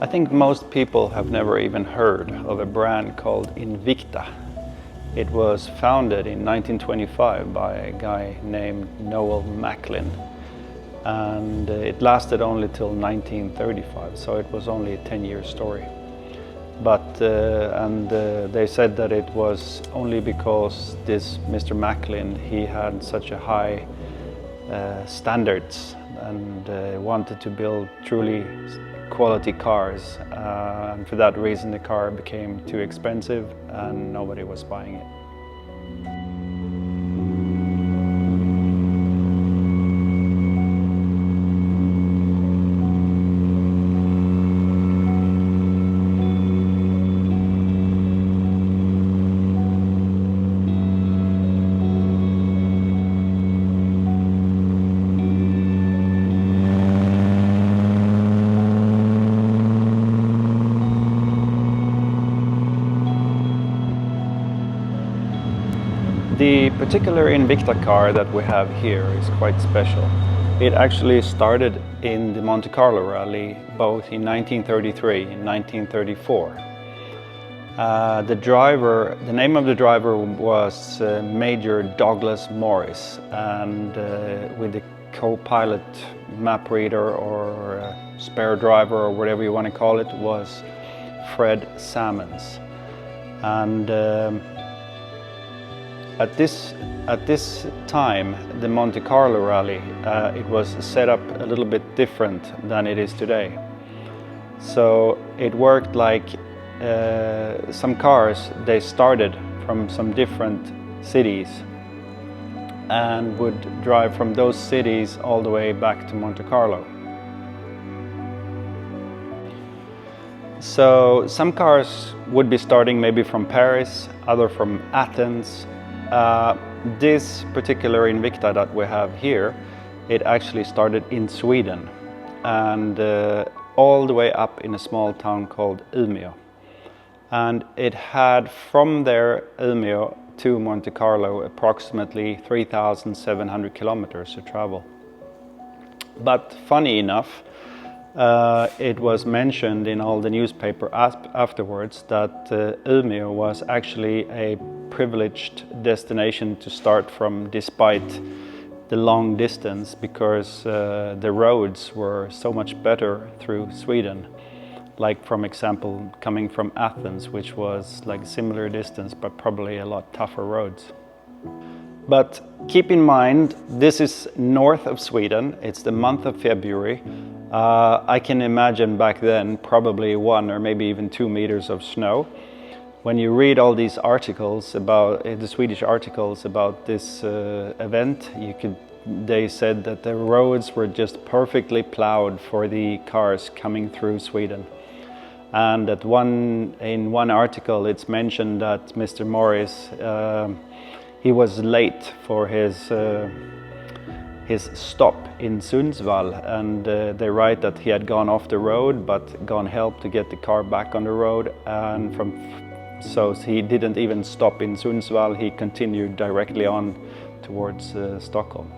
I think most people have never even heard of a brand called Invicta. It was founded in 1925 by a guy named Noel Macklin, and it lasted only till 1935, so it was only a 10-year story. But they said that it was only because this Mr. Macklin, he had such a high standards and wanted to build truly quality cars, and for that reason the car became too expensive and nobody was buying it. The particular Invicta car that we have here is quite special. It actually started in the Monte Carlo Rally both in 1933 and 1934. The name of the driver was Major Douglas Morris, and with the co-pilot, map reader or spare driver or whatever you want to call it was Fred Salmons. And At this time, the Monte Carlo Rally, it was set up a little bit different than it is today. So it worked like some cars, they started from some different cities and would drive from those cities all the way back to Monte Carlo. So some cars would be starting maybe from Paris, other from Athens. This particular Invicta that we have here, it actually started in Sweden and all the way up in a small town called Umeå. And it had from there, Umeå to Monte Carlo, approximately 3,700 kilometers to travel. But funny enough, it was mentioned in all the newspaper afterwards that Umeå was actually a privileged destination to start from despite the long distance, because the roads were so much better through Sweden. Like, for example, coming from Athens, which was like a similar distance but probably a lot tougher roads. But keep in mind, this is north of Sweden. It's the month of February. I can imagine back then probably 1 or maybe even 2 meters of snow. When you read all these articles about the Swedish articles about this event, they said that the roads were just perfectly plowed for the cars coming through Sweden. And in one article it's mentioned that Mr. Morris, he was late for his stop in Sundsvall, and they write that he had gone off the road but gone help to get the car back on the road, and so he didn't even stop in Sundsvall, he continued directly on towards Stockholm.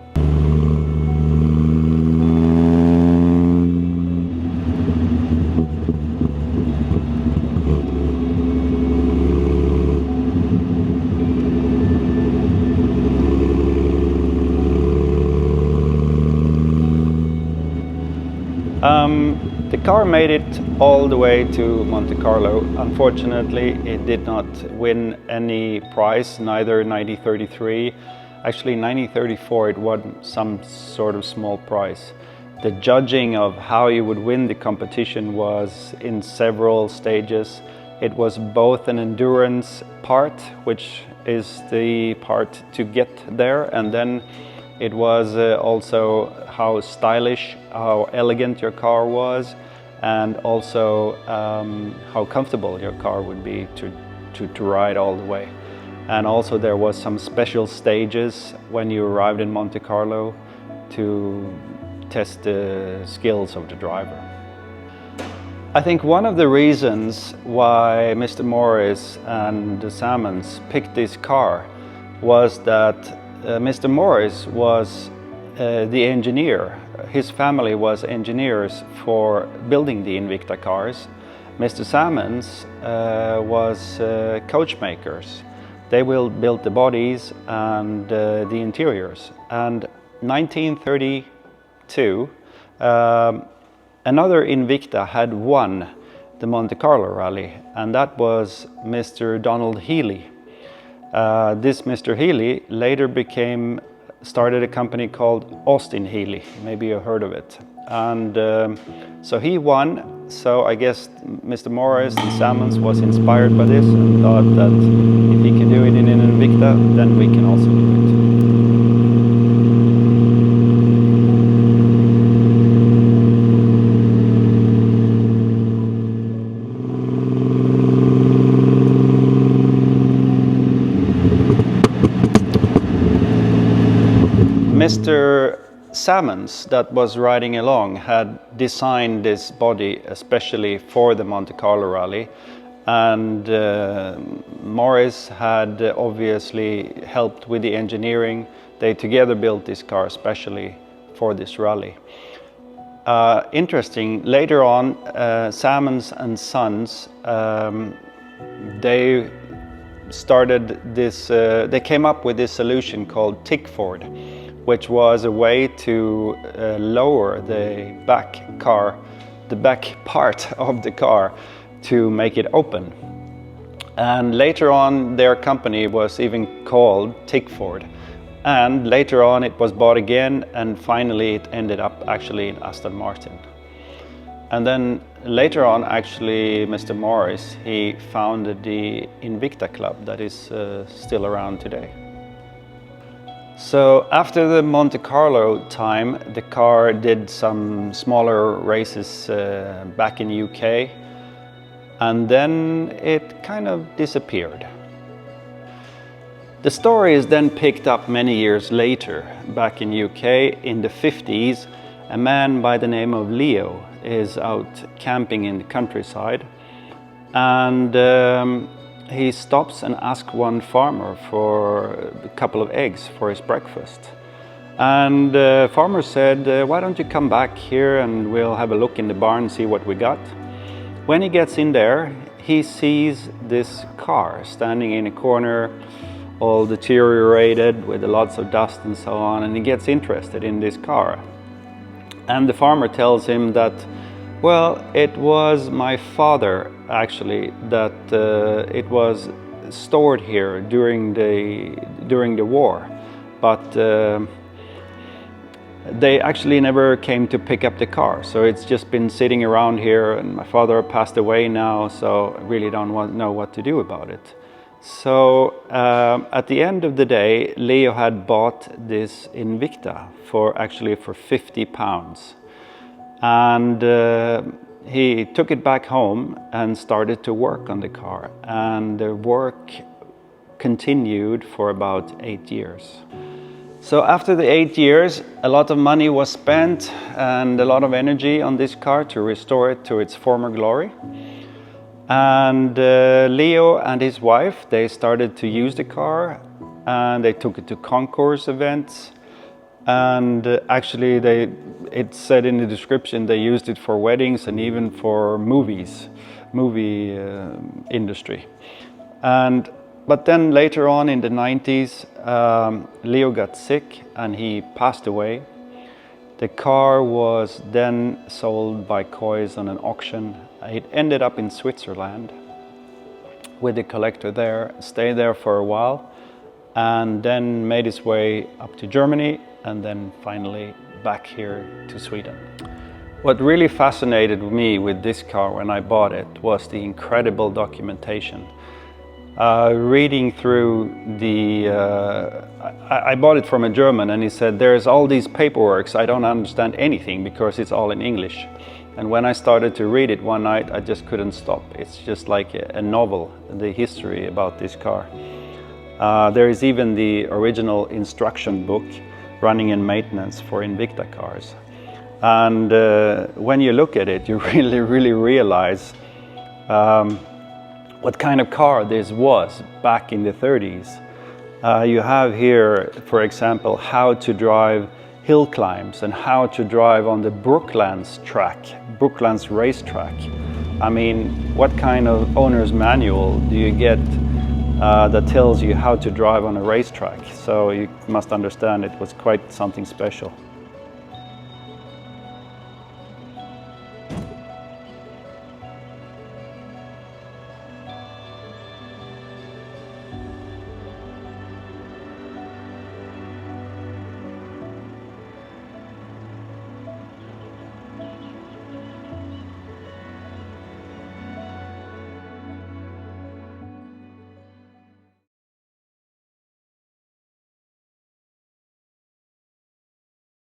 The car made it all the way to Monte Carlo. Unfortunately, it did not win any prize, neither 1933. Actually, in 1934 it won some sort of small prize. The judging of how you would win the competition was in several stages. It was both an endurance part, which is the part to get there, and then It was also how stylish, how elegant your car was, and also how comfortable your car would be to ride all the way. And also there was some special stages when you arrived in Monte Carlo to test the skills of the driver. I think one of the reasons why Mr. Morris and the Salmons picked this car was that Mr. Morris was the engineer. His family was engineers for building the Invicta cars. Mr. Salmons was coachmakers. They will build the bodies and the interiors. And 1932, another Invicta had won the Monte Carlo Rally, and that was Mr. Donald Healey. This Mr. Healey later started a company called Austin Healey. Maybe you heard of it. And so he won. So I guess Mr. Morris and Salmons was inspired by this and thought that if he can do it in an Invicta, then we can also do it. Mr. Salmons, that was riding along, had designed this body especially for the Monte Carlo Rally, and Morris had obviously helped with the engineering. They together built this car especially for this rally. Interesting, later on, Salmon Sons, they started this, they came up with this solution called Tickford, which was a way to lower the back part of the car to make it open. And later on their company was even called Tickford. And later on it was bought again, and finally it ended up actually in Aston Martin. And then later on, actually, Mr. Morris, he founded the Invicta Club that is still around today. So after the Monte Carlo time, the car did some smaller races back in UK, and then it kind of disappeared. The story is then picked up many years later. Back in UK in the 50s, a man by the name of Leo is out camping in the countryside, and he stops and asks one farmer for a couple of eggs for his breakfast. And the farmer said, why don't you come back here and we'll have a look in the barn and see what we got. When he gets in there, he sees this car standing in a corner, all deteriorated with lots of dust and so on, and he gets interested in this car. And the farmer tells him that, well, it was my father actually that it was stored here during the war, but they actually never came to pick up the car, so it's just been sitting around here, and my father passed away now, so I really don't know what to do about it. So at the end of the day, Leo had bought this Invicta for £50, and he took it back home and started to work on the car, and the work continued for about 8 years. So after the 8 years, a lot of money was spent and a lot of energy on this car to restore it to its former glory. And Leo and his wife, they started to use the car, and they took it to concourse events, and actually it said in the description they used it for weddings and even for movie industry. But then later on in the 90s, Leo got sick and he passed away. The car was then sold by Coys on an auction. It ended up in Switzerland with the collector there, stayed there for a while, and then made its way up to Germany, and then finally back here to Sweden. What really fascinated me with this car when I bought it was the incredible documentation. Reading through the, I bought it from a German, and he said, there's all these paperworks, I don't understand anything because it's all in English. And when I started to read it one night, I just couldn't stop. It's just like a novel, the history about this car. There is even the original instruction book, running and maintenance for Invicta cars. And when you look at it, you really realize what kind of car this was back in the 30s. You have here, for example, how to drive hill climbs and how to drive on the Brooklands racetrack. I mean, what kind of owner's manual do you get that tells you how to drive on a racetrack? So you must understand it was quite something special.